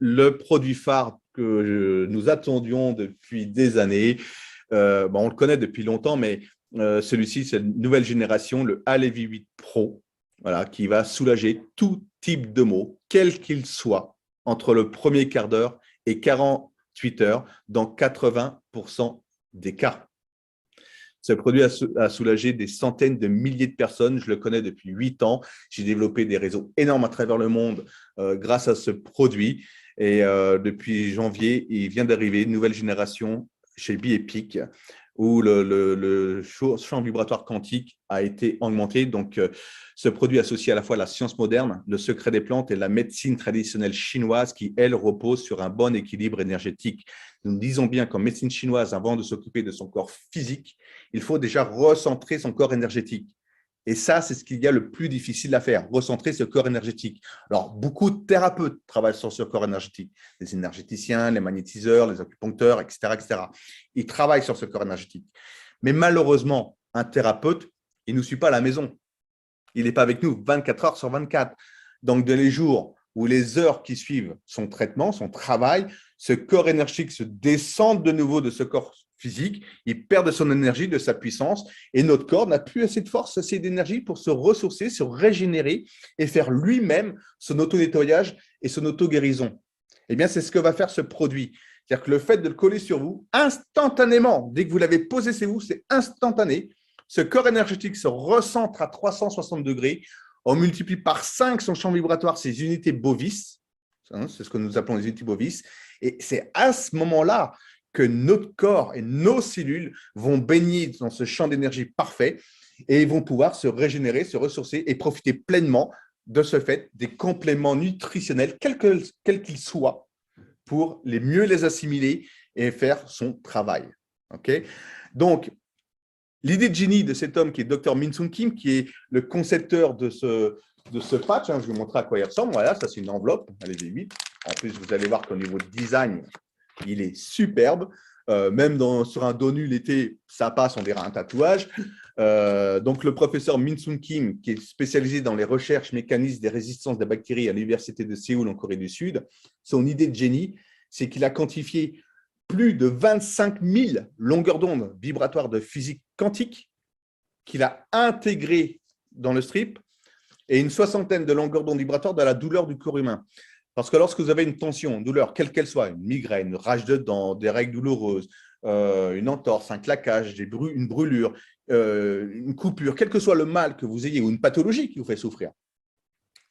le produit phare que nous attendions depuis des années. On le connaît depuis longtemps, mais celui-ci, c'est une nouvelle génération, le Alevi 8 Pro, voilà, qui va soulager tout type de maux, quel qu'il soit, entre le premier quart d'heure et 48 heures, dans 80% des cas. Ce produit a soulagé des centaines de milliers de personnes. Je le connais depuis 8 ans. J'ai développé des réseaux énormes à travers le monde grâce à ce produit. Et depuis janvier, il vient d'arriver une nouvelle génération chez Biepic où le champ vibratoire quantique a été augmenté. Donc, ce produit associe à la fois la science moderne, le secret des plantes et la médecine traditionnelle chinoise qui, elle, repose sur un bon équilibre énergétique. Nous disons bien qu'en médecine chinoise, avant de s'occuper de son corps physique, il faut déjà recentrer son corps énergétique. Et ça, c'est ce qu'il y a le plus difficile à faire, recentrer ce corps énergétique. Alors, beaucoup de thérapeutes travaillent sur ce corps énergétique, les énergéticiens, les magnétiseurs, les acupuncteurs, etc., etc. Ils travaillent sur ce corps énergétique. Mais malheureusement, un thérapeute, il ne nous suit pas à la maison. Il n'est pas avec nous 24 heures sur 24. Donc, les jours ou les heures qui suivent son traitement, son travail, ce corps énergétique se descend de nouveau de ce corps physique, il perd de son énergie, de sa puissance, et notre corps n'a plus assez de force, assez d'énergie pour se ressourcer, se régénérer et faire lui-même son auto-nettoyage et son auto-guérison. Eh bien, c'est ce que va faire ce produit. C'est-à-dire que le fait de le coller sur vous, instantanément, dès que vous l'avez posé sur vous, c'est instantané. Ce corps énergétique se recentre à 360 degrés. On multiplie par 5 son champ vibratoire, ses unités bovis. C'est ce que nous appelons les unités bovis. Et c'est à ce moment-là que notre corps et nos cellules vont baigner dans ce champ d'énergie parfait et vont pouvoir se régénérer, se ressourcer et profiter pleinement de ce fait des compléments nutritionnels, quels qu'ils soient, pour mieux les assimiler et faire son travail. Okay. Donc, l'idée de génie de cet homme qui est Dr Min-Sung Kim, qui est le concepteur de ce patch, je vais vous montrer à quoi il ressemble. Voilà, ça c'est une enveloppe, allez, V8. En plus, vous allez voir qu'au niveau de design, il est superbe. Même sur un dos nu l'été, ça passe, on dirait un tatouage. Donc, le professeur Min-Sung Kim, qui est spécialisé dans les recherches mécanismes des résistances des bactéries à l'université de Séoul en Corée du Sud, son idée de génie, c'est qu'il a quantifié plus de 25 000 longueurs d'onde vibratoires de physique quantique qu'il a intégrées dans le strip et une soixantaine de longueurs d'onde vibratoires de la douleur du corps humain. Parce que lorsque vous avez une tension, une douleur, quelle qu'elle soit, une migraine, une rage de dents, des règles douloureuses, une entorse, un claquage, une brûlure, une coupure, quel que soit le mal que vous ayez ou une pathologie qui vous fait souffrir,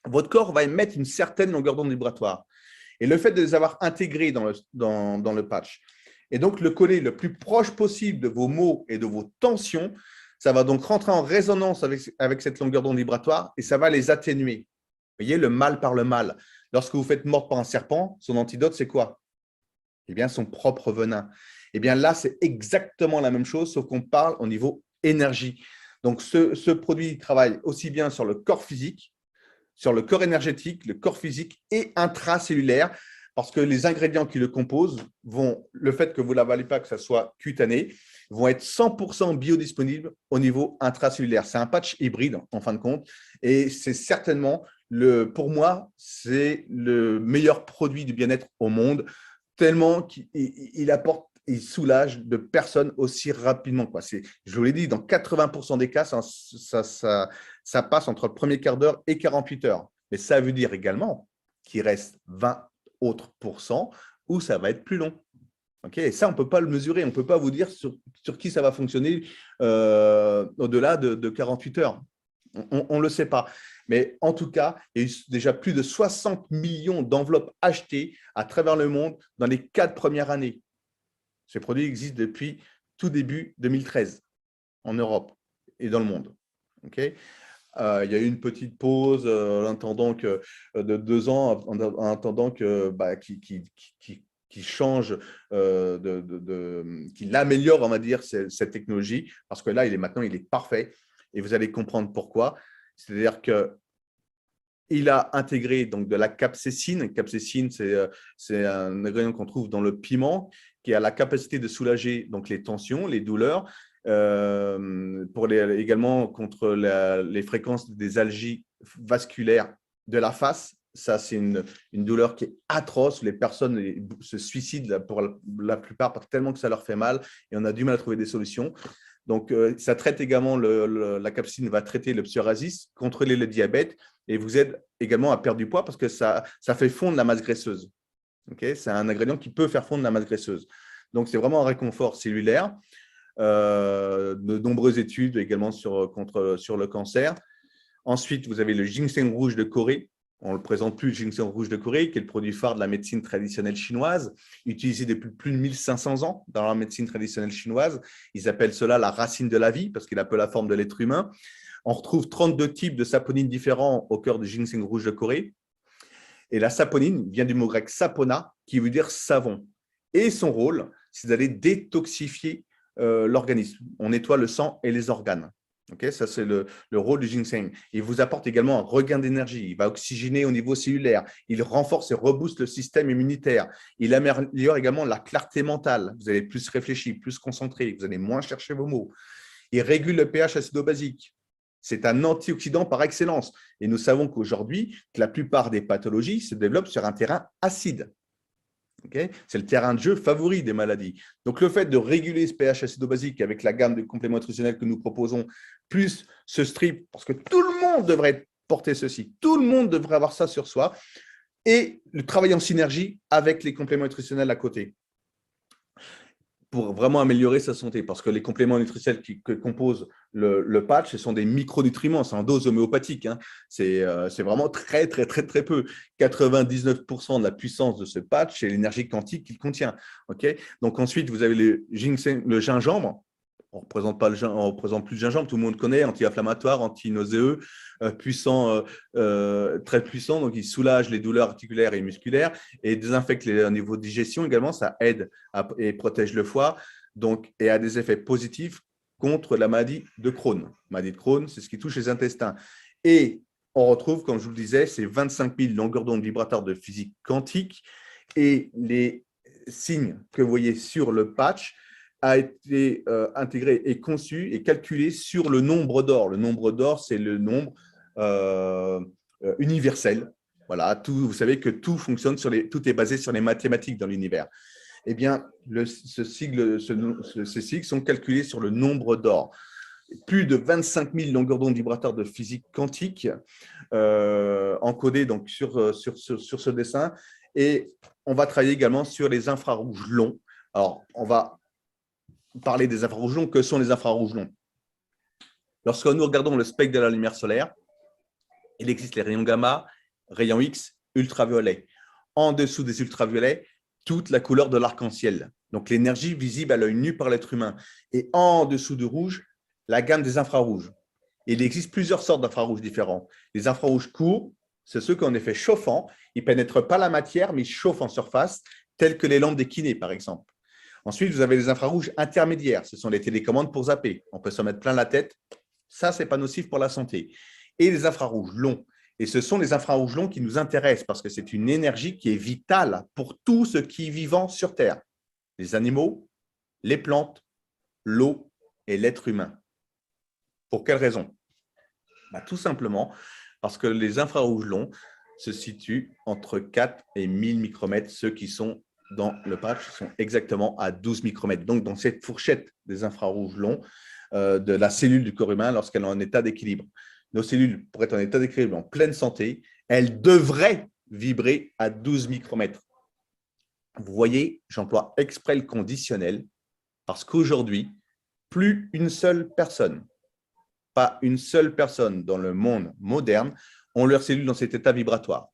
votre corps va émettre une certaine longueur d'onde vibratoire. Et le fait de les avoir intégrés dans le patch, et donc le coller le plus proche possible de vos maux et de vos tensions, ça va donc rentrer en résonance avec cette longueur d'onde vibratoire et ça va les atténuer. Vous voyez, le mal par le mal. Lorsque vous faites mordre par un serpent, son antidote, c'est quoi? Eh bien, son propre venin. Eh bien, là, c'est exactement la même chose, sauf qu'on parle au niveau énergie. Donc, ce produit travaille aussi bien sur le corps physique, sur le corps énergétique, le corps physique et intracellulaire, parce que les ingrédients qui le composent vont, le fait que vous ne l'avalez pas, que ça soit cutané, vont être 100% biodisponibles au niveau intracellulaire. C'est un patch hybride, en fin de compte, et c'est certainement, pour moi, c'est le meilleur produit du bien-être au monde, tellement qu'il apporte, il soulage de personnes aussi rapidement. Je vous l'ai dit, dans 80% des cas, ça passe entre le premier quart d'heure et 48 heures. Mais ça veut dire également qu'il reste 20 autres pourcents où ça va être plus long. Okay, et ça, on ne peut pas le mesurer. On ne peut pas vous dire sur qui ça va fonctionner au-delà de 48 heures. On ne le sait pas. Mais en tout cas, il y a eu déjà plus de 60 millions d'enveloppes achetées à travers le monde dans les 4 premières années. Ces produits existent depuis tout début 2013 en Europe et dans le monde. Okay. Il y a eu une petite pause en attendant de 2 ans, en attendant qu'il change, qu'il améliore, on va dire, cette technologie, parce que là, maintenant, il est parfait et vous allez comprendre pourquoi. C'est-à-dire qu'il a intégré donc, de la capsaïcine. Capsaïcine, c'est un ingrédient qu'on trouve dans le piment qui a la capacité de soulager donc, les tensions, les douleurs, également contre les fréquences des algies vasculaires de la face Ça, c'est une douleur qui est atroce. Les personnes se suicident pour la plupart tellement que ça leur fait mal et on a du mal à trouver des solutions. Donc, ça traite également, la capsaïcine va traiter le psoriasis, contrôler le diabète et vous aide également à perdre du poids parce que ça fait fondre la masse graisseuse. Okay, c'est un ingrédient qui peut faire fondre la masse graisseuse. Donc, c'est vraiment un réconfort cellulaire. De nombreuses études également sur le cancer. Ensuite, vous avez le ginseng rouge de Corée. On ne le présente plus, le ginseng rouge de Corée, qui est le produit phare de la médecine traditionnelle chinoise, utilisé depuis plus de 1500 ans dans la médecine traditionnelle chinoise. Ils appellent cela la racine de la vie, parce qu'il a un peu la forme de l'être humain. On retrouve 32 types de saponines différents au cœur du ginseng rouge de Corée. Et la saponine vient du mot grec sapona, qui veut dire savon. Et son rôle, c'est d'aller détoxifier l'organisme. On nettoie le sang et les organes. Okay, ça, c'est le rôle du ginseng. Il vous apporte également un regain d'énergie. Il va oxygéner au niveau cellulaire. Il renforce et rebooste le système immunitaire. Il améliore également la clarté mentale. Vous allez plus réfléchir, plus concentré. Vous allez moins chercher vos mots. Il régule le pH acido-basique. C'est un antioxydant par excellence. Et nous savons qu'aujourd'hui, que la plupart des pathologies se développent sur un terrain acide. Okay, c'est le terrain de jeu favori des maladies. Donc, le fait de réguler ce pH acido-basique avec la gamme de compléments nutritionnels que nous proposons, plus ce strip, parce que tout le monde devrait porter ceci, tout le monde devrait avoir ça sur soi, et le travail en synergie avec les compléments nutritionnels à côté pour vraiment améliorer sa santé, parce que les compléments nutritionnels que compose le patch, ce sont des micronutriments, c'est en dose homéopathique. Hein. C'est vraiment très, très, très, très peu. 99% de la puissance de ce patch, c'est l'énergie quantique qu'il contient. Okay, donc ensuite, vous avez le gingembre. On ne représente plus le gingembre, tout le monde connaît, anti-inflammatoire, anti-nauséeux, puissant, très puissant. Donc, il soulage les douleurs articulaires et musculaires et désinfecte au niveau de digestion également. Ça aide et protège le foie donc, et a des effets positifs contre la maladie de Crohn. La maladie de Crohn, c'est ce qui touche les intestins. Et on retrouve, comme je vous le disais, ces 25 000 longueurs d'onde vibratoires de physique quantique et les signes que vous voyez sur le patch a été intégré et conçu et calculé sur le nombre d'or. Le nombre d'or, c'est le nombre universel. Voilà, vous savez que tout fonctionne tout est basé sur les mathématiques dans l'univers. Eh bien, ces sigles sont calculés sur le nombre d'or. Plus de 25 000 longueurs d'onde vibratoires de physique quantique encodées donc, sur ce dessin. Et on va travailler également sur les infrarouges longs. Alors, on va parler des infrarouges longs. Que sont les infrarouges longs? Lorsque nous regardons le spectre de la lumière solaire, il existe les rayons gamma, rayons X, ultraviolets. En dessous des ultraviolets, toute la couleur de l'arc-en-ciel. Donc, l'énergie visible à l'œil nu par l'être humain. Et en dessous du rouge, la gamme des infrarouges. Il existe plusieurs sortes d'infrarouges différents. Les infrarouges courts, c'est ceux qui ont un effet chauffant. Ils ne pénètrent pas la matière, mais ils chauffent en surface, tels que les lampes des kinés, par exemple. Ensuite, vous avez les infrarouges intermédiaires. Ce sont les télécommandes pour zapper. On peut se mettre plein la tête. Ça, ce n'est pas nocif pour la santé. Et les infrarouges longs. Et ce sont les infrarouges longs qui nous intéressent parce que c'est une énergie qui est vitale pour tout ce qui est vivant sur Terre. Les animaux, les plantes, l'eau et l'être humain. Pour quelle raison? Tout simplement parce que les infrarouges longs se situent entre 4 et 1000 micromètres. Ceux qui sont dans le patch sont exactement à 12 micromètres. Donc, dans cette fourchette des infrarouges longs de la cellule du corps humain lorsqu'elle est en état d'équilibre. Nos cellules, pour être en état d'équilibre, en pleine santé, elles devraient vibrer à 12 micromètres. Vous voyez, j'emploie exprès le conditionnel parce qu'aujourd'hui, plus une seule personne, pas une seule personne dans le monde moderne ont leurs cellules dans cet état vibratoire.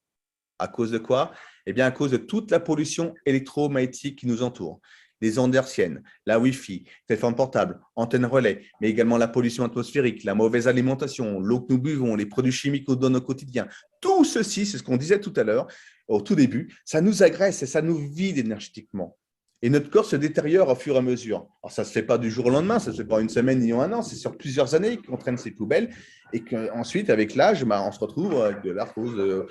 À cause de quoi? Eh bien, à cause de toute la pollution électromagnétique qui nous entoure. Les ondes hertziennes, la Wi-Fi, téléphone portable, antenne relais, mais également la pollution atmosphérique, la mauvaise alimentation, l'eau que nous buvons, les produits chimiques qu'on donne au quotidien. Tout ceci, c'est ce qu'on disait tout à l'heure, au tout début, ça nous agresse et ça nous vide énergétiquement. Et notre corps se détériore au fur et à mesure. Alors, ça ne se fait pas du jour au lendemain, ça ne se fait pas une semaine ni un an, c'est sur plusieurs années qu'on traîne ces poubelles et qu'ensuite, avec l'âge, on se retrouve avec de l'arthrose,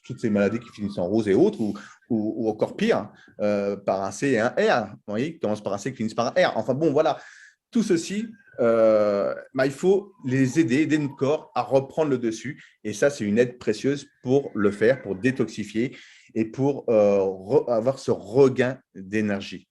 toutes ces maladies qui finissent en rose et autres, ou encore pire, par un C et un R. Vous voyez, qui commencent par un C, qui finissent par un R. Enfin bon, voilà, tout ceci il faut les aider notre corps à reprendre le dessus. Et ça, c'est une aide précieuse pour le faire, pour détoxifier et pour avoir ce regain d'énergie.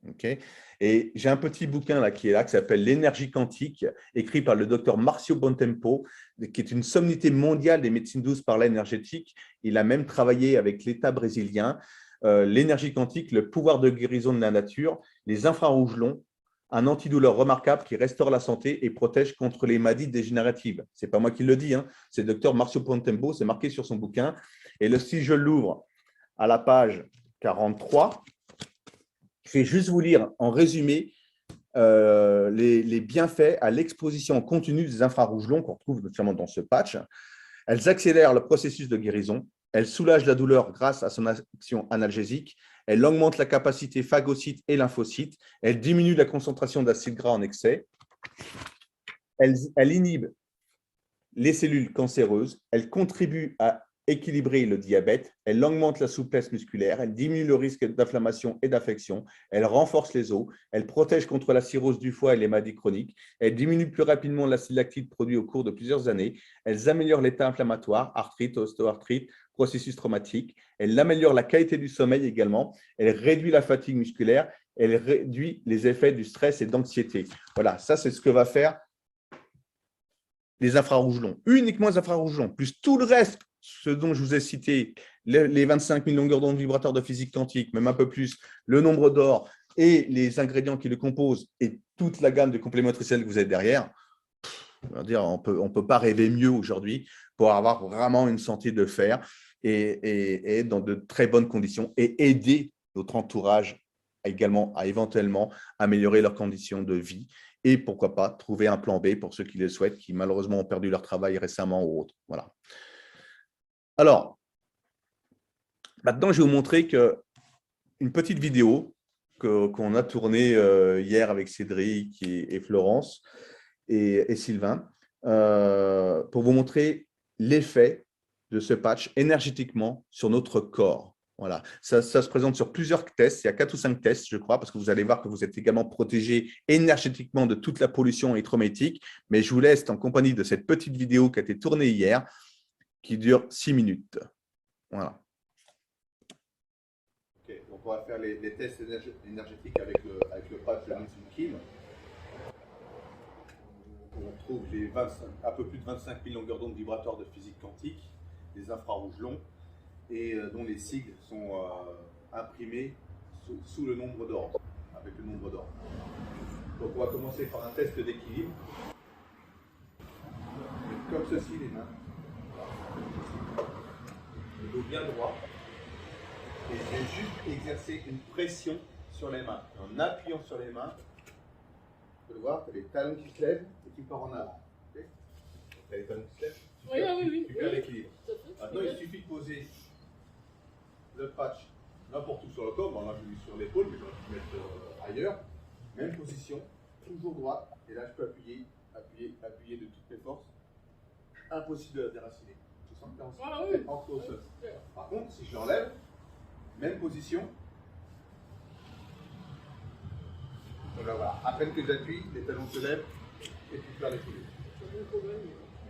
Okay. Et j'ai un petit bouquin là, qui est là, qui s'appelle L'énergie quantique, écrit par le docteur Marcio Bontempo, qui est une sommité mondiale des médecines douces par l'énergétique. Il a même travaillé avec l'État brésilien. L'énergie quantique, le pouvoir de guérison de la nature, les infrarouges longs, un antidouleur remarquable qui restaure la santé et protège contre les maladies dégénératives. Ce n'est pas moi qui le dis, hein. C'est le docteur Marcio Bontempo, c'est marqué sur son bouquin. Et si je l'ouvre à la page 43, je vais juste vous lire en résumé les bienfaits à l'exposition continue des infrarouges longs qu'on retrouve notamment dans ce patch. Elles accélèrent le processus de guérison, elles soulagent la douleur grâce à son action analgésique, elles augmentent la capacité phagocyte et lymphocyte, elles diminuent la concentration d'acides gras en excès, elles inhibent les cellules cancéreuses, elles contribuent à équilibrer le diabète, elle augmente la souplesse musculaire, elle diminue le risque d'inflammation et d'infection, elle renforce les os, elle protège contre la cirrhose du foie et les maladies chroniques, elle diminue plus rapidement l'acide lactique produit au cours de plusieurs années, elles améliorent l'état inflammatoire, arthrite, ostéoarthrite, processus traumatique, elle améliore la qualité du sommeil également, elle réduit la fatigue musculaire, elle réduit les effets du stress et d'anxiété. Voilà, ça c'est ce que va faire les infrarouges longs, uniquement les infrarouges longs, plus tout le reste, ce dont je vous ai cité, les 25 000 longueurs d'onde vibrateurs de physique quantique, même un peu plus, le nombre d'or et les ingrédients qui le composent et toute la gamme de compléments nutritionnels que vous avez derrière, on ne peut pas rêver mieux aujourd'hui pour avoir vraiment une santé de fer et dans de très bonnes conditions et aider notre entourage également à éventuellement améliorer leurs conditions de vie et pourquoi pas trouver un plan B pour ceux qui le souhaitent, qui malheureusement ont perdu leur travail récemment ou autre. Voilà. Alors, maintenant, je vais vous montrer une petite vidéo qu'on a tournée hier avec Cédric et Florence et Sylvain pour vous montrer l'effet de ce patch énergétiquement sur notre corps. Voilà. Ça se présente sur plusieurs tests. Il y a 4 ou 5 tests, je crois, parce que vous allez voir que vous êtes également protégé énergétiquement de toute la pollution électromagnétique. Mais je vous laisse en compagnie de cette petite vidéo qui a été tournée hier, qui dure 6 minutes. Voilà. Ok, donc on va faire les tests énergétiques avec le patch de Nancy Kim. On trouve un peu plus de 25 000 longueurs d'onde vibrateurs de physique quantique, des infrarouges longs, et dont les sigles sont imprimés sous le nombre d'or, avec le nombre d'or. Donc on va commencer par un test d'équilibre. Comme ceci, les mains. Le dos bien droit. Et je vais juste exercer une pression sur les mains. En appuyant sur les mains, vous pouvez le voir, tu as les talons qui se lèvent et qui partent en avant. Okay, tu as les talons qui se lèvent, tu perds l'équilibre. Maintenant, il suffit de poser le patch n'importe où sur le corps. Bon, là, je l'ai mis sur l'épaule, mais j'aurais pu le mettre ailleurs. Même position, toujours droite. Et là, je peux appuyer de toutes mes forces. Impossible de la déraciner. Tu sens que tu entre au sol. Par contre, si je l'enlève, même position. Donc là, voilà. À peine que j'appuie, les talons se lèvent et tu perds l'équilibre.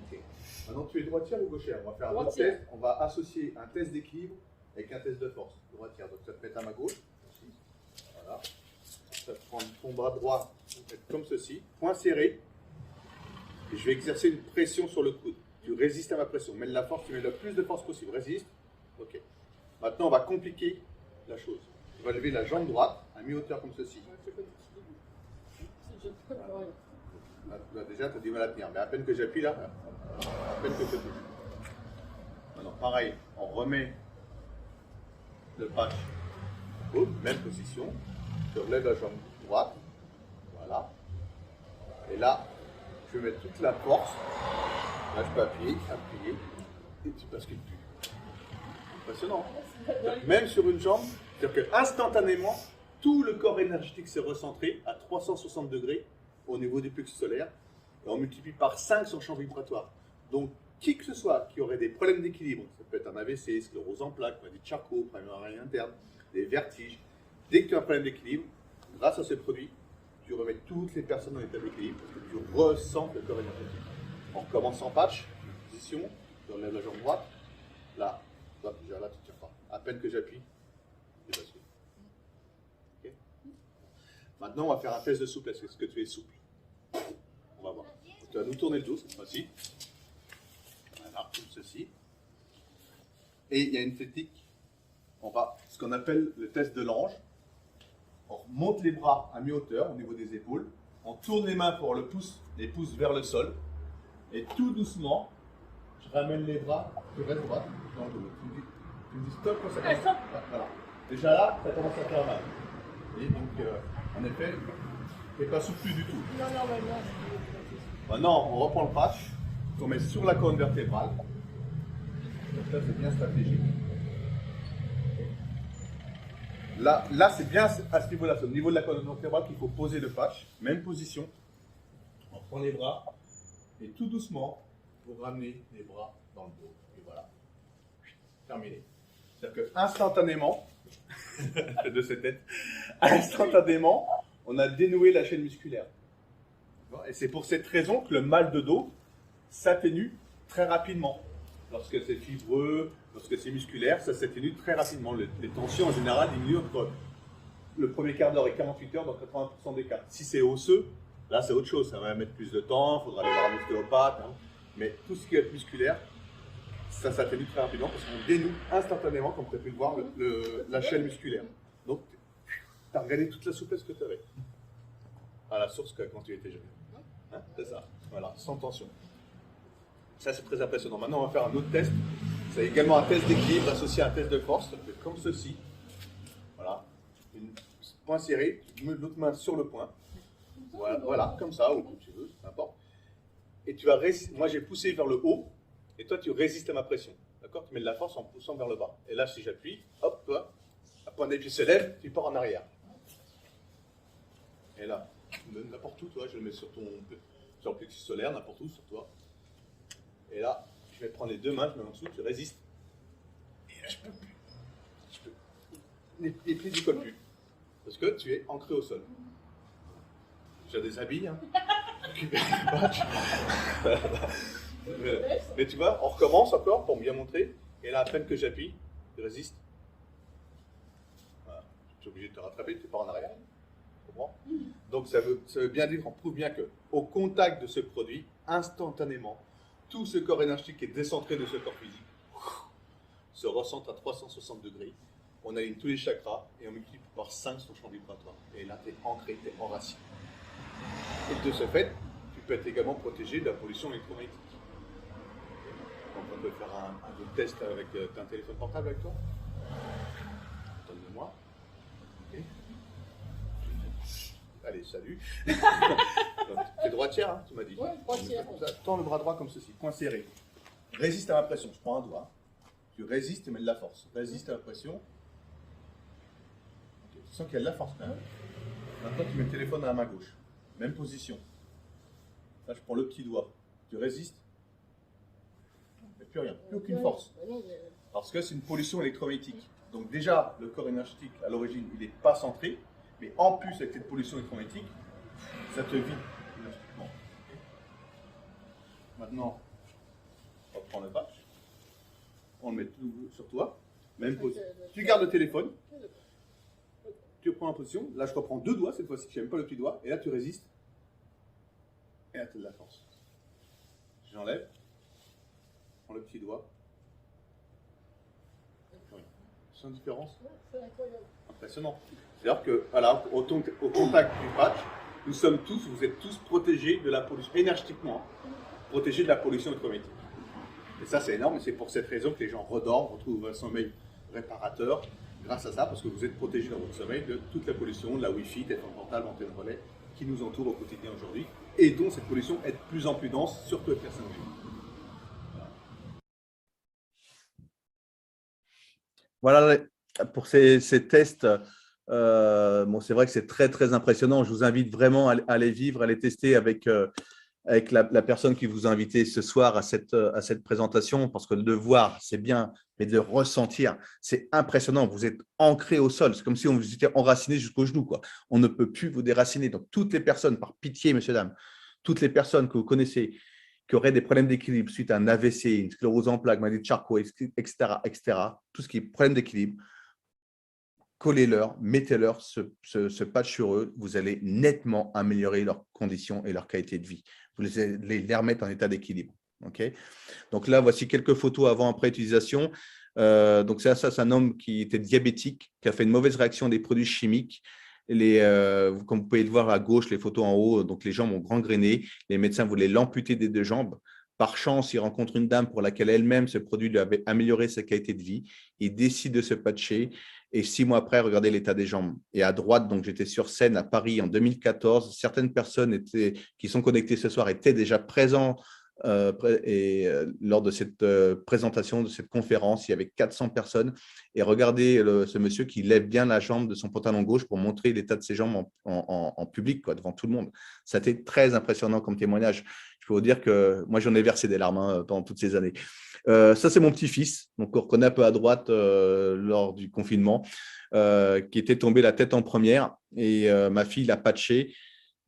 Okay. Maintenant, tu es droitière ou gauchère? On va faire un autre test. On va associer un test d'équilibre avec un test de force. Droitière. Donc, ça te met à ma gauche. Ici. Voilà. Ça te prend ton bras droit comme ceci, point serré. Et je vais exercer une pression sur le coude. Tu résistes à ma pression. Mets de la force, tu mets le plus de force possible. Résiste. Ok. Maintenant, on va compliquer la chose. On va lever la jambe droite à mi-hauteur comme ceci. Voilà. Là, déjà, tu as du mal à tenir. Mais à peine que j'appuie là, à peine que je touche. Maintenant, pareil, on remet le patch. Boum, même position. Je relève la jambe droite. Voilà. Et là, je vais mettre toute la force. Là, je peux appuyer, et tu bascules plus. Impressionnant. Même sur une jambe, c'est-à-dire qu'instantanément, tout le corps énergétique s'est recentré à 360 degrés au niveau du plexus solaire. Et on multiplie par 5 son champ vibratoire. Donc, qui que ce soit qui aurait des problèmes d'équilibre, ça peut être un AVC, sclérose en plaques, maladie de Charcot, problème oreille interne, des vertiges, dès que tu as un problème d'équilibre, grâce à ce produit, tu remets toutes les personnes en état d'équilibre parce que tu ressens le corps énergétique. On recommence en patch, position, tu enlèves la jambe droite, là, là tu ne tires pas. À peine que j'appuie, je bascule. Okay. Maintenant, on va faire un test de souplesse. Est-ce que tu es souple? On va voir. Donc, tu vas nous tourner le dos cette fois-ci. Voilà, comme ceci. Et il y a une technique, on va, ce qu'on appelle le test de l'ange. On remonte les bras à mi-hauteur au niveau des épaules. On tourne les mains pour les pouces vers le sol. Et tout doucement, je ramène les bras, je reste droite dans le dos. Tu me dis stop quand ça commence. Voilà. Déjà là, ça commence à faire mal. Et donc, en effet, tu n'es pas soutenu du tout. Non, mais non. Maintenant, on reprend le patch, on met sur la colonne vertébrale. Donc là, c'est bien stratégique. Là c'est bien à ce niveau-là, c'est au niveau de la colonne vertébrale qu'il faut poser le patch. Même position. On prend les bras et tout doucement, vous ramenez les bras dans le dos. Et voilà. Terminé. C'est-à-dire que instantanément, de cette tête, instantanément, on a dénoué la chaîne musculaire. Et c'est pour cette raison que le mal de dos s'atténue très rapidement. Lorsque c'est fibreux, lorsque c'est musculaire, ça s'atténue très rapidement. Les tensions en général diminuent entre le premier quart d'heure et 48 heures dans 80% des cas. Si c'est osseux, là c'est autre chose, ça va mettre plus de temps, il faudra aller voir un ostéopathe. Hein. Mais tout ce qui est musculaire, ça s'atténue très rapidement parce qu'on dénoue instantanément, comme tu as pu le voir, la chaîne musculaire. Donc, tu as regardé toute la souplesse que tu avais à la source quand tu étais jeune. Hein, c'est ça, voilà, sans tension. Ça, c'est très impressionnant. Maintenant, on va faire un autre test. C'est également un test d'équilibre associé à un test de force. Comme ceci. Voilà. Point serré, tu mets l'autre main sur le point. Voilà, comme ça, ou comme tu veux, n'importe. Et tu vas résister. Moi, j'ai poussé vers le haut, et toi, tu résistes à ma pression. D'accord? Tu mets de la force en poussant vers le bas. Et là, si j'appuie, hop, toi, la pointe des pieds se lève, tu pars en arrière. Et là, n'importe où, toi, je le mets sur le plexus solaire, n'importe où, sur toi. Et là, je vais prendre les deux mains, je mets en dessous, tu résistes. Et là, je peux plus. Les pieds ne collent plus. Parce que tu es ancré au sol. J'ai des habits, hein. Mais tu vois, on recommence encore pour bien montrer. Et là, à peine que j'appuie, tu résistes. Voilà. Tu es obligé de te rattraper, tu pars en arrière. Tu comprends? Donc ça veut bien dire qu'on prouve bien qu'au contact de ce produit, instantanément, tout ce corps énergétique qui est décentré de ce corps physique se recentre à 360 degrés. On aligne tous les chakras et on multiplie par 5 son champ vibratoire. Et là, tu es ancré, tu es enraciné. Et de ce fait, tu peux être également protégé de la pollution électromagnétique. Donc, on peut faire un autre test avec un téléphone portable avec toi. Donne-le-moi. Okay. Allez, salut. Tu es droitière, hein, tu m'as dit. Oui, droitière. Tends le bras droit comme ceci, point serré. Résiste à ma pression. Je prends un doigt. Tu résistes et mets de la force. Résiste à la pression. Okay. Tu sens qu'il y a de la force quand même. Maintenant, tu mets le téléphone à la main gauche. Même position. Là, je prends le petit doigt. Tu résistes. Il n'y a plus rien. Plus aucune force. Parce que c'est une pollution électromagnétique. Donc déjà, le corps énergétique, à l'origine, il n'est pas centré. Mais en plus, avec cette pollution électromagnétique, ça te vide énergétiquement. Maintenant, on reprend le patch. On le met tout sur toi. Même position. Tu gardes le téléphone. Tu reprends en position. Là, je reprends deux doigts cette fois-ci. Je n'aime pas le petit doigt. Et là, tu résistes. Et là, tu as de la force. J'enlève. Je prends le petit doigt. C'est une différence. Impressionnant. C'est-à-dire que, voilà, au contact du patch, nous sommes tous, vous êtes tous protégés de la pollution, énergétiquement, protégés de la pollution électromagnétique. Et ça, c'est énorme, et c'est pour cette raison que les gens redorment, retrouvent un sommeil réparateur, grâce à ça, parce que vous êtes protégés dans votre sommeil de toute la pollution, de la Wi-Fi, téléphone portable, antenne relais, qui nous entoure au quotidien aujourd'hui, et dont cette pollution est de plus en plus dense, surtout avec la 5G. Voilà pour ces tests. Bon, c'est vrai que c'est très, très impressionnant. Je vous invite vraiment à les vivre, à les tester avec avec la personne qui vous a invité ce soir à cette présentation, parce que de voir, c'est bien, mais de ressentir, c'est impressionnant. Vous êtes ancré au sol. C'est comme si on vous était enraciné jusqu'au genou, quoi. On ne peut plus vous déraciner. Donc, toutes les personnes, par pitié, messieurs, dames, toutes les personnes que vous connaissez qui auraient des problèmes d'équilibre suite à un AVC, une sclérose en plaques, maladie de Charcot, etc., tout ce qui est problème d'équilibre, collez-leur, mettez-leur ce patch sur eux, vous allez nettement améliorer leurs conditions et leur qualité de vie. Vous les remettre en état d'équilibre. Okay, donc là, voici quelques photos avant-après utilisation. Donc ça, c'est un homme qui était diabétique, qui a fait une mauvaise réaction à des produits chimiques. Comme vous pouvez le voir à gauche, les photos en haut, donc les jambes ont gangréné. Les médecins voulaient l'amputer des 2 jambes. Par chance, il rencontre une dame pour laquelle elle-même, ce produit lui avait amélioré sa qualité de vie. Il décide de se patcher. Et 6 mois après, regardez l'état des jambes. Et à droite, donc j'étais sur scène à Paris en 2014. Certaines personnes qui sont connectées ce soir étaient déjà présentes lors de cette présentation, de cette conférence. Il y avait 400 personnes. Et regardez ce monsieur qui lève bien la jambe de son pantalon gauche pour montrer l'état de ses jambes en public, quoi, devant tout le monde. Ça a été très impressionnant comme témoignage. Je peux vous dire que moi, j'en ai versé des larmes pendant toutes ces années. Ça, c'est mon petit-fils, donc on reconnaît un peu à droite lors du confinement, qui était tombé la tête en première et ma fille l'a patché.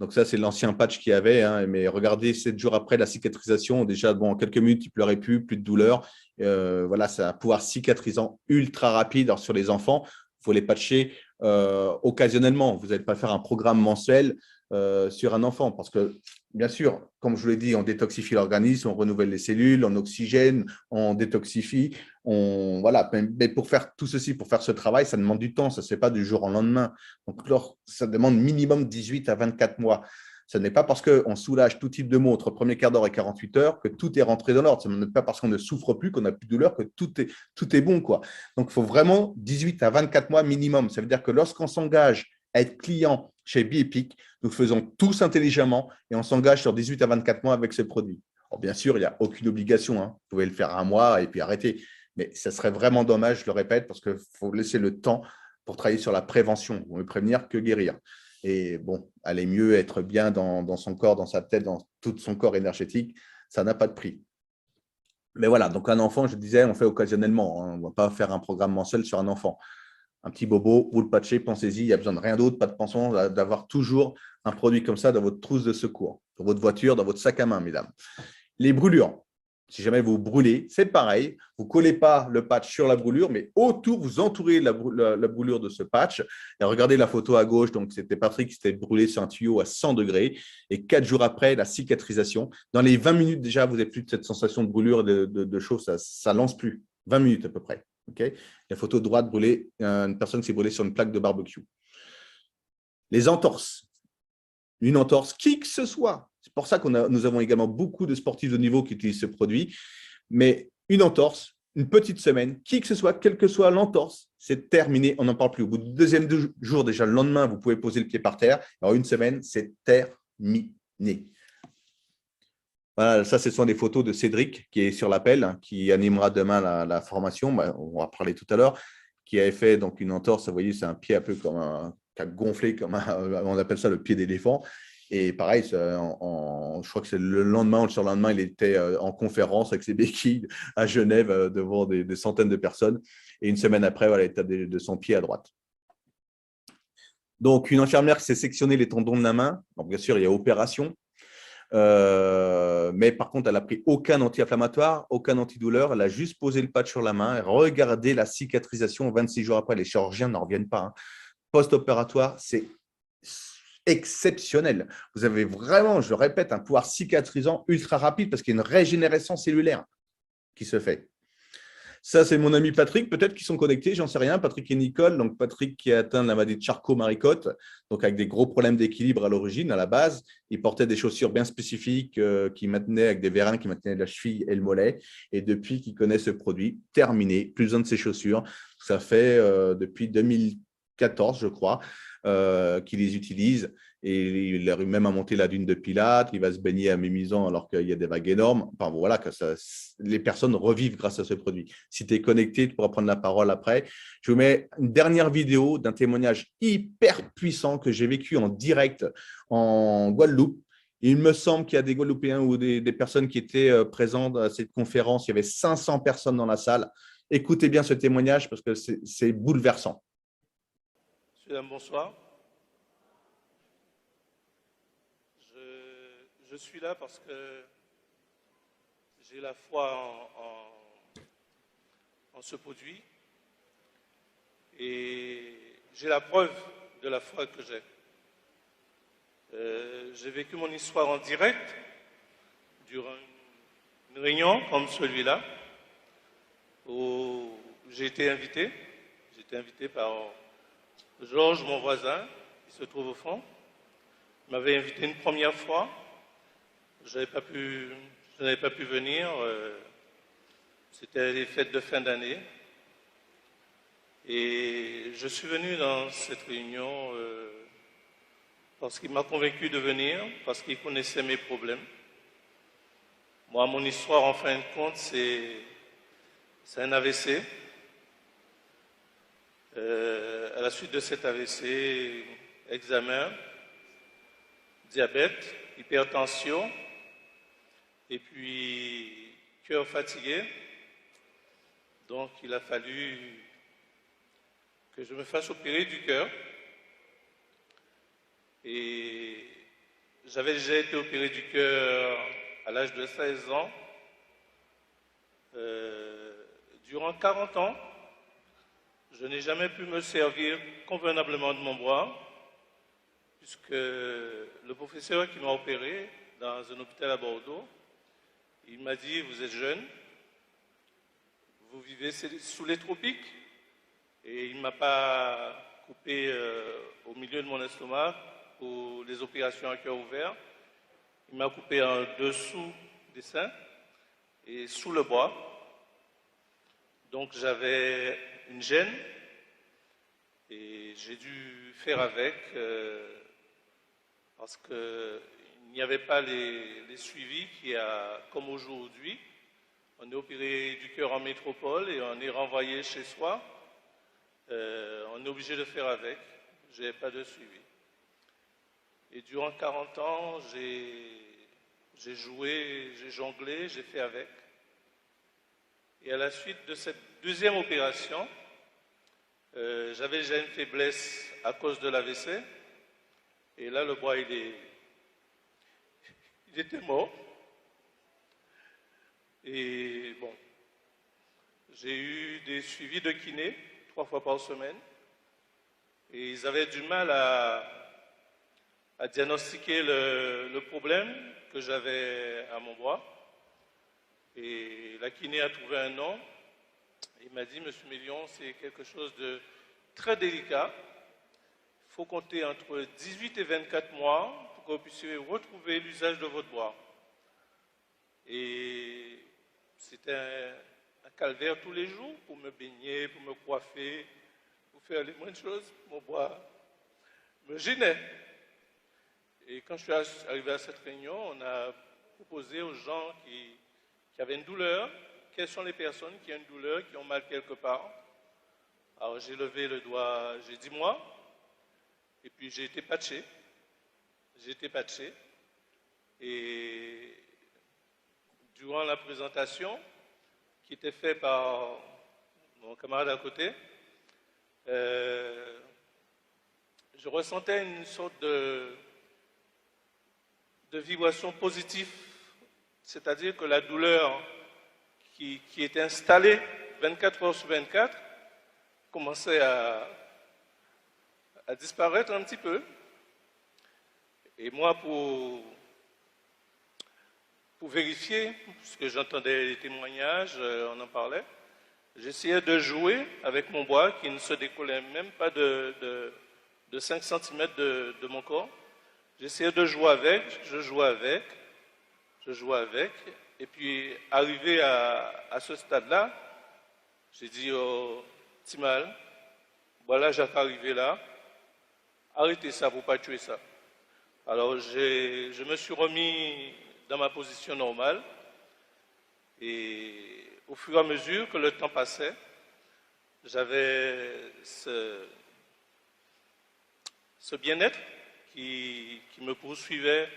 Donc ça, c'est l'ancien patch qu'il y avait, hein, mais regardez, 7 jours après la cicatrisation, déjà, bon, en quelques minutes, il ne pleurait plus de douleur. Voilà, ça a un pouvoir cicatrisant ultra rapide. Alors, sur les enfants, il faut les patcher occasionnellement. Vous n'allez pas faire un programme mensuel sur un enfant parce que, bien sûr, comme je vous l'ai dit, on détoxifie l'organisme, on renouvelle les cellules, on oxygène, on détoxifie. Voilà. Mais pour faire tout ceci, pour faire ce travail, ça demande du temps. Ça ne se fait pas du jour au lendemain. Donc, ça demande minimum 18 à 24 mois. Ce n'est pas parce qu'on soulage tout type de maux entre premier quart d'heure et 48 heures que tout est rentré dans l'ordre. Ce n'est pas parce qu'on ne souffre plus, qu'on n'a plus de douleur, que tout est bon, quoi. Donc, il faut vraiment 18 à 24 mois minimum. Ça veut dire que lorsqu'on s'engage à être client chez Biepic, nous faisons tous intelligemment et on s'engage sur 18 à 24 mois avec ce produit. Alors, bien sûr, il n'y a aucune obligation. Hein. Vous pouvez le faire un mois et puis arrêter. Mais ça serait vraiment dommage, je le répète, parce qu'il faut laisser le temps pour travailler sur la prévention. On ne veut prévenir que guérir. Et bon, aller mieux, être bien dans son corps, dans sa tête, dans tout son corps énergétique, ça n'a pas de prix. Mais voilà, donc un enfant, je disais, on fait occasionnellement. Hein. On ne va pas faire un programme mensuel sur un enfant. Un petit bobo, vous le patchez, pensez-y, il n'y a besoin de rien d'autre, pas de pension, d'avoir toujours un produit comme ça dans votre trousse de secours, dans votre voiture, dans votre sac à main, mesdames. Les brûlures. Si jamais vous brûlez, c'est pareil. Vous ne collez pas le patch sur la brûlure, mais autour, vous entourez la brûlure de ce patch. Et regardez la photo à gauche. Donc, c'était Patrick qui s'était brûlé sur un tuyau à 100 degrés. Et 4 jours après, la cicatrisation. Dans les 20 minutes, déjà, vous n'avez plus de cette sensation de brûlure et de chaud. Ça ne lance plus. 20 minutes à peu près. Okay, la photo de droite, brûlée, une personne qui s'est brûlée sur une plaque de barbecue. Les entorses. Une entorse, qui que ce soit. C'est pour ça que nous avons également beaucoup de sportifs de niveau qui utilisent ce produit. Mais une entorse, une petite semaine, qui que ce soit, quelle que soit l'entorse, c'est terminé, on n'en parle plus. Au bout du deuxième jour, déjà le lendemain, vous pouvez poser le pied par terre. Alors une semaine, c'est terminé. Voilà, ça, ce sont des photos de Cédric qui est sur l'appel, hein, qui animera demain la formation. On va parler tout à l'heure, qui avait fait donc une entorse. Vous voyez, c'est un pied un peu comme qui a gonflé, comme on appelle ça le pied d'éléphant. Et pareil, je crois que c'est le lendemain ou le surlendemain, il était en conférence avec ses béquilles à Genève devant des centaines de personnes. Et une semaine après, voilà, l'état de son pied à droite. Donc, une infirmière qui s'est sectionné les tendons de la main. Donc, bien sûr, il y a opération. Mais par contre, elle n'a pris aucun anti-inflammatoire, aucun antidouleur. Elle a juste posé le patch sur la main. Regardez la cicatrisation 26 jours après. Les chirurgiens n'en reviennent pas. Hein. Post-opératoire, c'est exceptionnel. Vous avez vraiment, je le répète, un pouvoir cicatrisant ultra rapide parce qu'il y a une régénération cellulaire qui se fait. Ça, c'est mon ami Patrick, peut-être qu'ils sont connectés, j'en sais rien. Patrick et Nicole. Donc, Patrick qui a atteint la maladie de Charcot-Marie-Côte, donc avec des gros problèmes d'équilibre à l'origine, à la base. Il portait des chaussures bien spécifiques qui maintenaient, avec des vérins qui maintenaient la cheville et le mollet. Et depuis qu'il connaît ce produit, terminé, plus besoin de ses chaussures. Ça fait depuis 2014, je crois, qu'il les utilise. Et il arrive même à monter la dune de Pilates, il va se baigner à Mimizan alors qu'il y a des vagues énormes. Enfin, voilà, les personnes revivent grâce à ce produit. Si tu es connecté, tu pourras prendre la parole après. Je vous mets une dernière vidéo d'un témoignage hyper puissant que j'ai vécu en direct en Guadeloupe. Il me semble qu'il y a des Guadeloupéens ou des personnes qui étaient présentes à cette conférence. Il y avait 500 personnes dans la salle. Écoutez bien ce témoignage parce que c'est bouleversant. Monsieur, bonsoir. Je suis là parce que j'ai la foi en ce produit et j'ai la preuve de la foi que j'ai. J'ai vécu mon histoire en direct durant une réunion comme celui-là où j'ai été invité. J'ai été invité par Georges, mon voisin, qui se trouve au fond. Il m'avait invité une première fois. Je n'avais pas pu venir. C'était les fêtes de fin d'année. Et je suis venu dans cette réunion parce qu'il m'a convaincu de venir, parce qu'il connaissait mes problèmes. Moi, mon histoire, en fin de compte, c'est un AVC. À la suite de cet AVC, examen, diabète, hypertension, et puis cœur fatigué. Donc, il a fallu que je me fasse opérer du cœur. Et j'avais déjà été opéré du cœur à l'âge de 16 ans. Durant 40 ans, je n'ai jamais pu me servir convenablement de mon bras, puisque le professeur qui m'a opéré dans un hôpital à Bordeaux, il m'a dit, vous êtes jeune, vous vivez sous les tropiques, et il ne m'a pas coupé au milieu de mon estomac pour les opérations à cœur ouvert. Il m'a coupé en dessous des seins et sous le bras. Donc j'avais une gêne et j'ai dû faire avec parce qu'il n'y avait pas les suivis qu'il y a comme aujourd'hui. On est opéré du cœur en métropole et on est renvoyé chez soi. On est obligé de faire avec. Je n'avais pas de suivi. Et durant 40 ans, j'ai joué, j'ai jonglé, j'ai fait avec. Et à la suite de cette deuxième opération, j'avais déjà une faiblesse à cause de l'AVC. Et là, le bras, il était mort. Et bon, j'ai eu des suivis de kiné 3 fois par semaine. Et ils avaient du mal à diagnostiquer le problème que j'avais à mon bras. Et la kiné a trouvé un nom. Il m'a dit, Monsieur Mélion, c'est quelque chose de très délicat. Il faut compter entre 18 et 24 mois pour que vous puissiez retrouver l'usage de votre bras. Et c'était un calvaire tous les jours pour me baigner, pour me coiffer, pour faire les moindres choses. Mon bras me gênait. Et quand je suis arrivé à cette réunion, on a proposé aux gens qui avaient une douleur, quelles sont les personnes qui ont une douleur, qui ont mal quelque part. Alors j'ai levé le doigt, j'ai dit moi, et puis j'ai été patché. Et durant la présentation, qui était faite par mon camarade à côté, je ressentais une sorte de vibration positive, c'est-à-dire que la douleur qui était installée 24 heures sur 24 commençait à disparaître un petit peu. Et moi, pour vérifier, puisque j'entendais les témoignages, on en parlait, j'essayais de jouer avec mon bras qui ne se décollait même pas de 5 cm de mon corps. J'essayais de jouer avec, je jouais avec, et puis arrivé à ce stade-là, j'ai dit au Timal, voilà, j'ai arrivé là, arrêtez ça pour ne pas tuer ça. Alors je me suis remis dans ma position normale, et au fur et à mesure que le temps passait, j'avais ce bien-être qui me poursuivait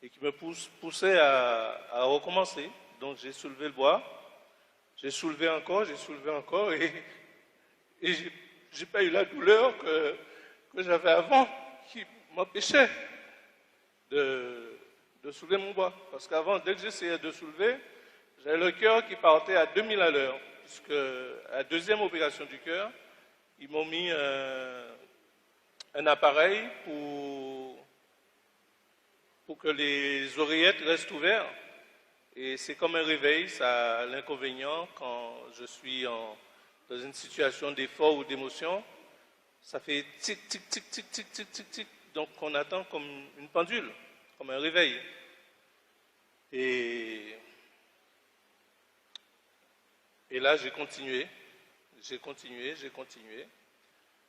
et qui me poussait à recommencer. Donc j'ai soulevé le bois, j'ai soulevé encore et j'ai pas eu la douleur que j'avais avant qui m'empêchait de soulever mon bois. Parce qu'avant, dès que j'essayais de soulever, j'avais le cœur qui partait à 2000 à l'heure, puisque à la deuxième opération du cœur, ils m'ont mis un appareil pour que les oreillettes restent ouvertes. Et c'est comme un réveil, ça a l'inconvénient quand je suis dans une situation d'effort ou d'émotion, ça fait tic, tic, tic, tic, tic, tic, tic, tic. Donc on attend comme une pendule, comme un réveil. Et là, j'ai continué.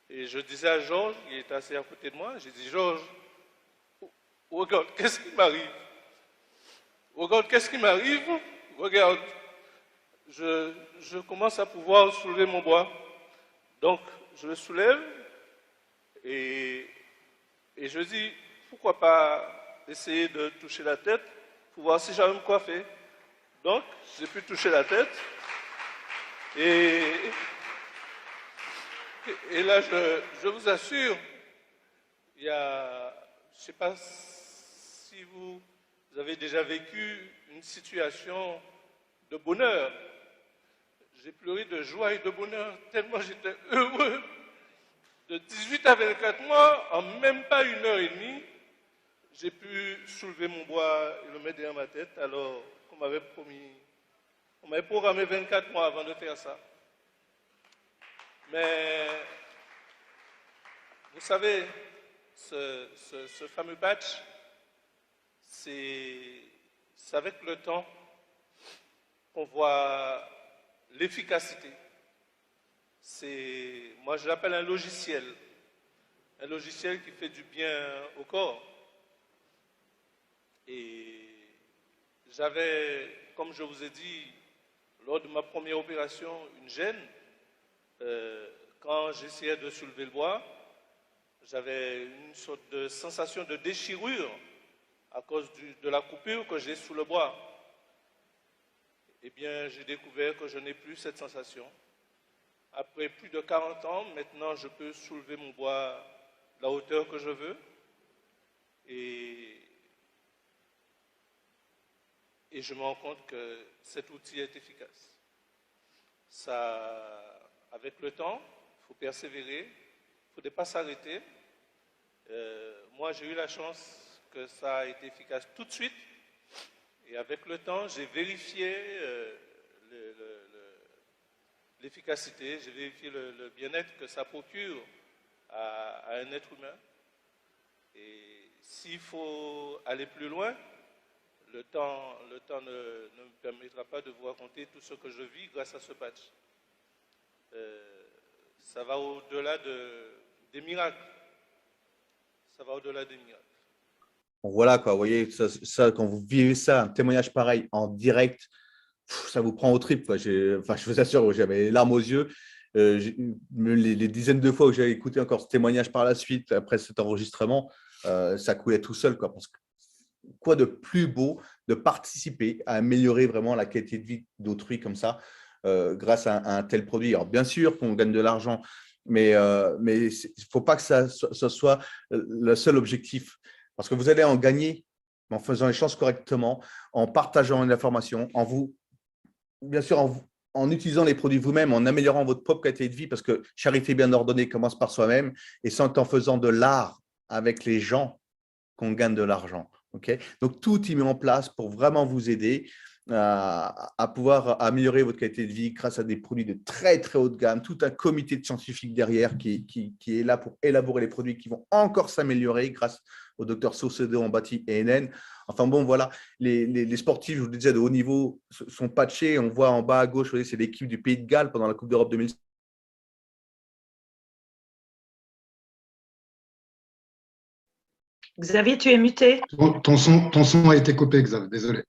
Et je disais à Georges, il était assis à côté de moi, j'ai dit, Georges, regarde, qu'est-ce qui m'arrive? Regarde, qu'est-ce qui m'arrive? Regarde, je commence à pouvoir soulever mon bois. Donc, je le soulève et je dis, pourquoi pas essayer de toucher la tête pour voir si j'arrive à me coiffer. Donc, j'ai pu toucher la tête. Et là, je vous assure, il y a, je ne sais pas si vous avez déjà vécu une situation de bonheur. J'ai pleuré de joie et de bonheur, tellement j'étais heureux. De 18 à 24 mois, en même pas 1 heure et demie, j'ai pu soulever mon bois et le mettre derrière ma tête, alors qu'on m'avait promis. On m'avait programmé 24 mois avant de faire ça. Mais, vous savez, ce fameux patch, c'est avec le temps qu'on voit l'efficacité. Moi je l'appelle un logiciel qui fait du bien au corps. Et j'avais, comme je vous ai dit, lors de ma première opération, une gêne. Quand j'essayais de soulever le bois, j'avais une sorte de sensation de déchirure à cause de la coupure que j'ai sous le bois. Eh bien, j'ai découvert que je n'ai plus cette sensation. Après plus de 40 ans, maintenant, je peux soulever mon bois de la hauteur que je veux. Et je me rends compte que cet outil est efficace. Avec le temps, il faut persévérer, il ne faut pas s'arrêter. Moi, j'ai eu la chance que ça a été efficace tout de suite. Et avec le temps, j'ai vérifié l'efficacité, j'ai vérifié le bien-être que ça procure à un être humain. Et s'il faut aller plus loin, le temps ne me permettra pas de vous raconter tout ce que je vis grâce à ce patch. Ça va au-delà des miracles. Ça va au-delà des miracles. Bon, voilà, quoi, vous voyez, ça, quand vous vivez ça, un témoignage pareil en direct, ça vous prend au tripes, quoi. Je vous assure, j'avais les larmes aux yeux. Les dizaines de fois où j'ai écouté encore ce témoignage par la suite, après cet enregistrement, ça coulait tout seul, quoi. Parce que quoi de plus beau de participer à améliorer vraiment la qualité de vie d'autrui comme ça, grâce à un tel produit. Alors, bien sûr qu'on gagne de l'argent, mais il ne faut pas que ça soit le seul objectif. Parce que vous allez en gagner en faisant les choses correctement, en partageant une information, bien sûr, en utilisant les produits vous-même, en améliorant votre propre qualité de vie, parce que charité bien ordonnée commence par soi-même, et c'est en faisant de l'art avec les gens qu'on gagne de l'argent. Okay. Donc, tout y met en place pour vraiment vous aider à pouvoir améliorer votre qualité de vie grâce à des produits de très, très haute gamme, tout un comité de scientifiques derrière qui est là pour élaborer les produits qui vont encore s'améliorer grâce au docteur Saucedo en bâti et NN. Enfin bon, voilà, les sportifs, je vous le disais, de haut niveau sont patchés. On voit en bas à gauche, c'est l'équipe du Pays de Galles pendant la Coupe d'Europe 2006. Xavier, tu es muté. Ton son a été coupé, Xavier, désolé.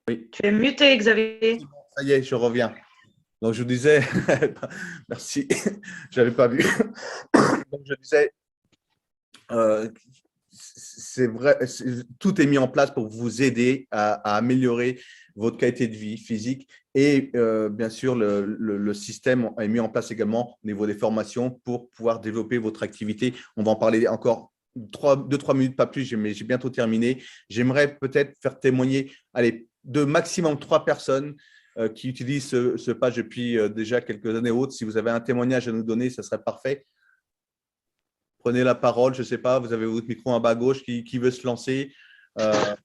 Oui. Tu es muté, Xavier. Ça y est, je reviens. Donc, je vous disais, merci, je n'avais pas vu. Donc, je disais, c'est vrai, tout est mis en place pour vous aider à améliorer votre qualité de vie physique. Et bien sûr, le système est mis en place également au niveau des formations pour pouvoir développer votre activité. On va en parler encore 2-3 minutes, pas plus, mais j'ai bientôt terminé. J'aimerais peut-être faire témoigner de maximum 3 personnes qui utilisent ce page depuis déjà quelques années autres. Si vous avez un témoignage à nous donner, ça serait parfait. Prenez la parole, je ne sais pas, vous avez votre micro en bas à gauche qui veut se lancer. Vas-y.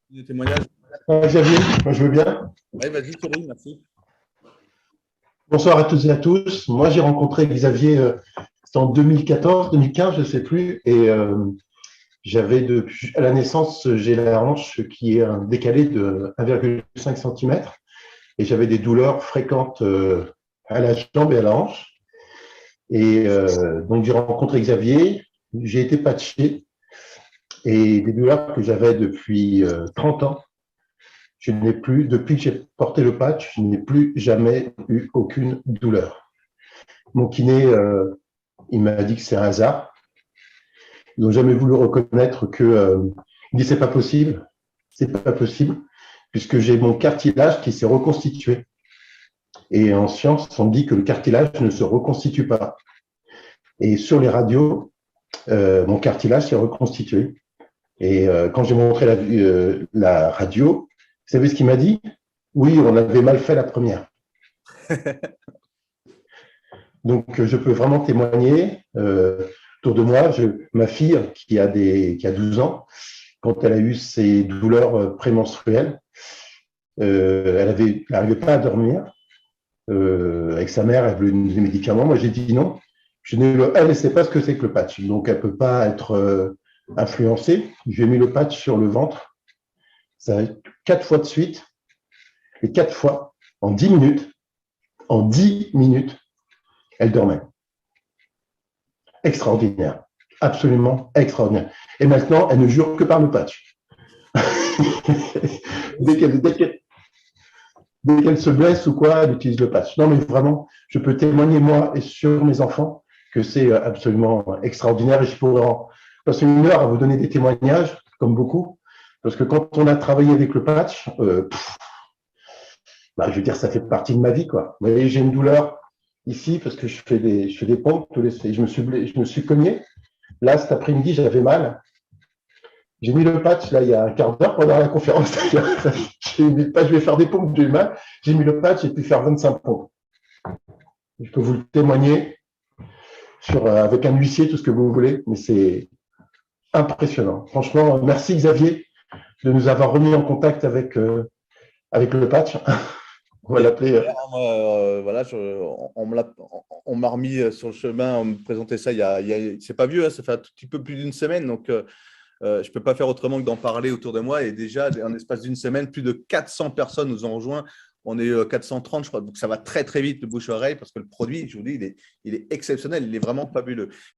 Des témoignages. Xavier, moi je veux bien. Oui, vas-y Thierry, merci. Bonsoir à toutes et à tous. Moi j'ai rencontré Xavier c'était en 2014, 2015, je ne sais plus, et j'avais à la naissance, j'ai la hanche qui est décalée de 1,5 cm et j'avais des douleurs fréquentes à la jambe et à la hanche. Et donc j'ai rencontré Xavier, j'ai été patché et des douleurs que j'avais depuis 30 ans. Je n'ai plus, depuis que j'ai porté le patch, je n'ai plus jamais eu aucune douleur. Mon kiné, il m'a dit que c'est un hasard. Ils n'ont jamais voulu reconnaître que il dit c'est pas possible, puisque j'ai mon cartilage qui s'est reconstitué. Et en science, on dit que le cartilage ne se reconstitue pas. Et sur les radios, mon cartilage s'est reconstitué. Et quand j'ai montré la radio, vous savez ce qu'il m'a dit? Oui, on avait mal fait la première. Donc, je peux vraiment témoigner. Autour de moi, ma fille, qui a 12 ans, quand elle a eu ses douleurs prémenstruelles, elle n'arrivait pas à dormir. Avec sa mère, elle voulait des médicaments. Moi, j'ai dit non. Elle ne sait pas ce que c'est que le patch. Donc, elle ne peut pas être influencée. J'ai mis le patch sur le ventre. Ça a 4 fois de suite. Et 4 fois, en 10 minutes, elle dormait. Extraordinaire. Absolument extraordinaire. Et maintenant, elle ne jure que par le patch. dès qu'elle se blesse ou quoi, elle utilise le patch. Non, mais vraiment, je peux témoigner, moi, et sur mes enfants, que c'est absolument extraordinaire. Et je pourrais passer 1 heure à vous donner des témoignages, comme beaucoup, parce que quand on a travaillé avec le patch, je veux dire, ça fait partie de ma vie, quoi. Vous voyez, j'ai une douleur ici parce que je fais des pompes, je me suis cogné. Là, cet après-midi, j'avais mal. J'ai mis le patch, là, il y a un quart d'heure pendant la conférence. J'ai mis le patch, je vais faire des pompes, j'ai eu mal. J'ai mis le patch et pu faire 25 pompes. Je peux vous le témoigner avec un huissier, tout ce que vous voulez, mais c'est impressionnant. Franchement, merci Xavier de nous avoir remis en contact avec le patch. On va l'appeler. Voilà, on m'a remis sur le chemin, on me présentait ça c'est pas vieux, hein, ça fait un tout petit peu plus d'1 semaine, donc je ne peux pas faire autrement que d'en parler autour de moi. Et déjà, en espace d'1 semaine, plus de 400 personnes nous ont rejoints. On est 430, je crois. Donc, ça va très, très vite, le bouche-oreille, parce que le produit, je vous dis, il est exceptionnel. Il est vraiment fabuleux.